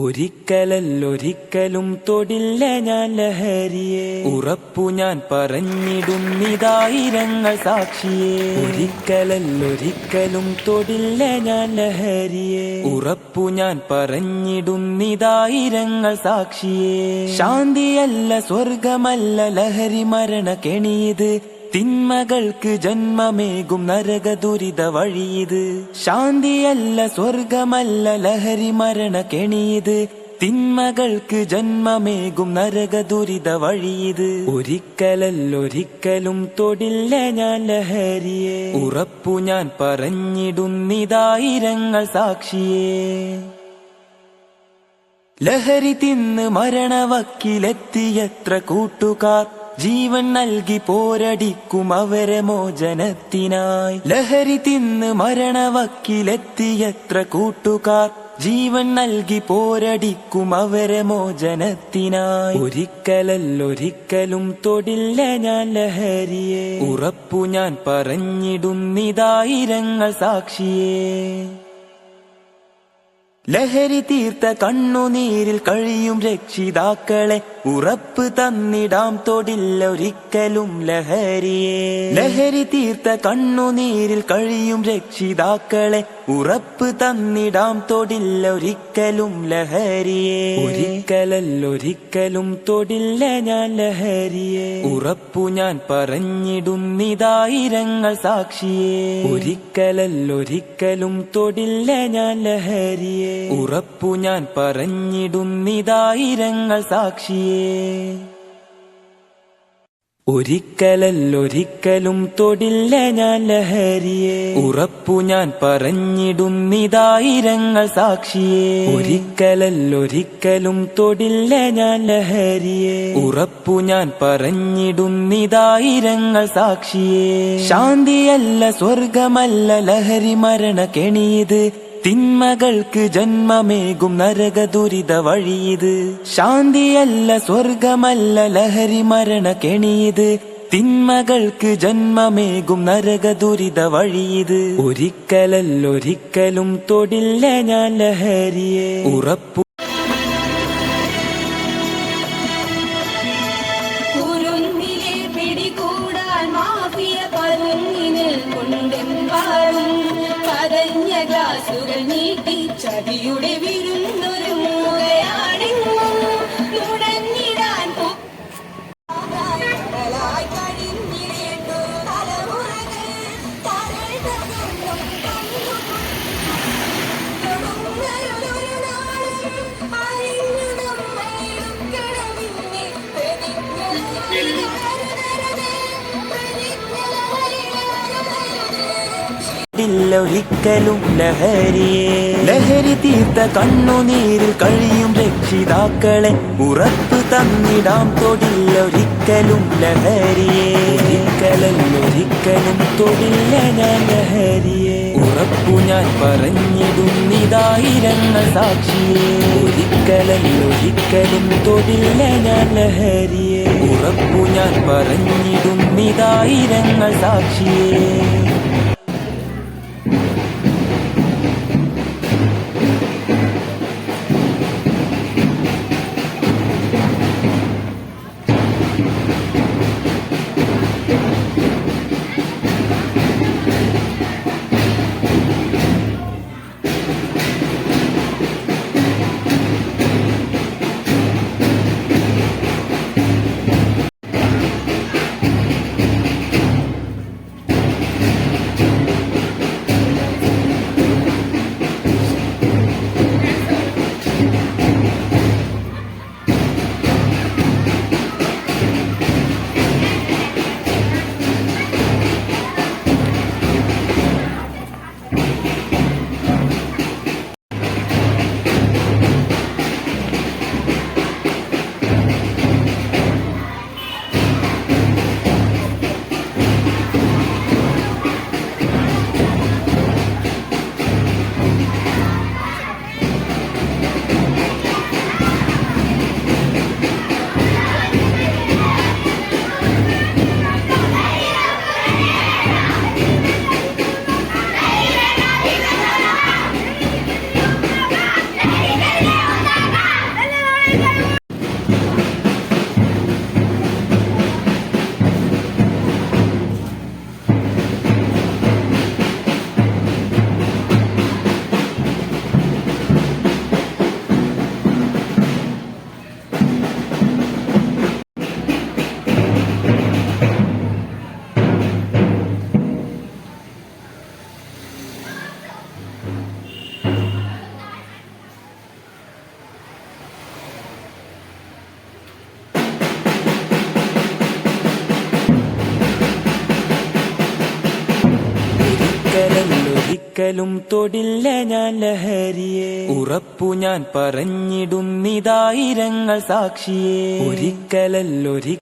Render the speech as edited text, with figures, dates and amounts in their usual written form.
ഒരിക്കലല്ലൊരിക്കലും തൊടില്ല ഞാൻ ലഹരിയെ, ഉറപ്പു ഞാൻ പറഞ്ഞിടുന്നിതായിരങ്ങൾ സാക്ഷിയെ. ഒരിക്കലല്ലൊരിക്കലും തൊടില്ല ഞാൻ ലഹരിയെ, ഉറപ്പു ഞാൻ പറഞ്ഞിടുന്നിതായിരങ്ങൾ സാക്ഷിയെ. ശാന്തിയല്ല സ്വർഗമല്ല ലഹരി മരണ കെണിയത്, തിന്മകൾക്ക് ജന്മമേകും നരക ദുരിത വഴിയത്. ശാന്തിയല്ല സ്വർഗമല്ല ലഹരി മരണ കെണിയത്, തിന്മകൾക്ക് ജന്മമേകും നരക ദുരിത വഴിയത്. ഒരിക്കലല്ലൊരിക്കലും തൊടില്ല ഞാൻ ലഹരിയെ, ഉറപ്പു ഞാൻ പറഞ്ഞിടുന്നിതായിരങ്ങൾ സാക്ഷിയെ. ലഹരി തിന്ന് മരണവക്കിലെത്തിയത്ര കൂട്ടുകാർ, ജീവൻ നൽകി പോരടിക്കും അവരെ മോചനത്തിനായി. ലഹരി തിന്ന് മരണവക്കിലെത്തിയത്ര കൂട്ടുകാർ, ജീവൻ നൽകി പോരടിക്കും അവരെ മോചനത്തിനായി. ഒരിക്കലല്ലൊരിക്കലും തൊടില്ല ഞാൻ ലഹരിയെ, ഉറപ്പു ഞാൻ പറഞ്ഞിടുന്നിതായിരങ്ങൾ സാക്ഷിയെ. ലഹരി തീർത്ത കണ്ണുനീരിൽ കഴിയും രക്ഷിതാക്കളെ, ഉറപ്പ് തന്നിടാം തൊടില്ല ഒരിക്കലും ലഹരിയെ. ലഹരി തീർത്ത കണ്ണുനീരിൽ കഴിയും രക്ഷിതാക്കളെ, ഉറപ്പ് തന്നിടാം തൊടില്ല ഒരിക്കലും ലഹരിയെ. ഒരിക്കലല്ലൊരിക്കലും തൊടില്ല ഞാൻ ലഹരിയെ, ഉറപ്പു ഞാൻ പറഞ്ഞിടുന്നിതായിരങ്ങൾ സാക്ഷിയെ. ഒരിക്കലല്ലൊരിക്കലും തൊടില്ല ഞാൻ ലഹരിയെ, ഉറപ്പു ഞാൻ പറഞ്ഞിടുന്നിതായിരങ്ങൾ സാക്ഷിയെ. ഒരിക്കലല്ലൊരിക്കലും തൊടില്ല ഞാൻ ലഹരിയെ, ഉറപ്പു ഞാൻ പറഞ്ഞിടുന്നിതായിരങ്ങൾ സാക്ഷിയെ. ഒരിക്കലല്ലൊരിക്കലും തൊടില്ല ഞാൻ ലഹരിയെ, ഉറപ്പു ഞാൻ പറഞ്ഞിടുന്നിതായിരങ്ങൾ സാക്ഷിയെ. ശാന്തിയല്ല സ്വർഗമല്ല ലഹരി മരണ കെണിയത്, തിന്മകൾക്ക് ജന്മമേകും നരക ദുരിത വഴിയത്. ശാന്തിയല്ല സ്വർഗമല്ല ലഹരി മരണ കെണിയത്, തിന്മകൾക്ക് ജന്മമേകും നരക ദുരിത വഴിയത്. ഒരിക്കലല്ലൊരിക്കലും തൊടില്ല ഞാൻ ലഹരിയെ, ഉറപ്പു ഗ്ലാസുകൾ നീട്ടി ചതിയുടെ വിരുന്നൊരുങ്ങുകയാണെങ്ങും നുടഞ്ഞിടാൻ കഴിഞ്ഞിരേണ്ടു തലമുറകൾ ഒരിക്കലും ലഹരിയെ. ലഹരി തീർത്ത കണ്ണുനീരിൽ കഴിയും രക്ഷിതാക്കളെ, ഉറപ്പ് തന്നിടാം തൊടില്ല ഒരിക്കലും ലഹരിയെ. ഒരിക്കലല്ലൊരിക്കലും തൊടില്ല ഞാൻ ലഹരിയെ, ഉറപ്പു ഞാൻ പറഞ്ഞിടുന്നിതായിരങ്ങൾ സാക്ഷിയെ. ഒരിക്കലല്ലൊരിക്കലും തൊടില്ല ഞാൻ ലഹരിയെ, ഉറപ്പു ഞാൻ പറഞ്ഞിടുന്നിതായിരങ്ങൾ സാക്ഷിയെ. ഒരിക്കലും തൊടില്ല ഞാൻ ലഹരിയെ. ഉറപ്പു ഞാൻ പറഞ്ഞിടുന്നിതായിരങ്ങൾ സാക്ഷിയെ. ഒരിക്കലല്ലൊരി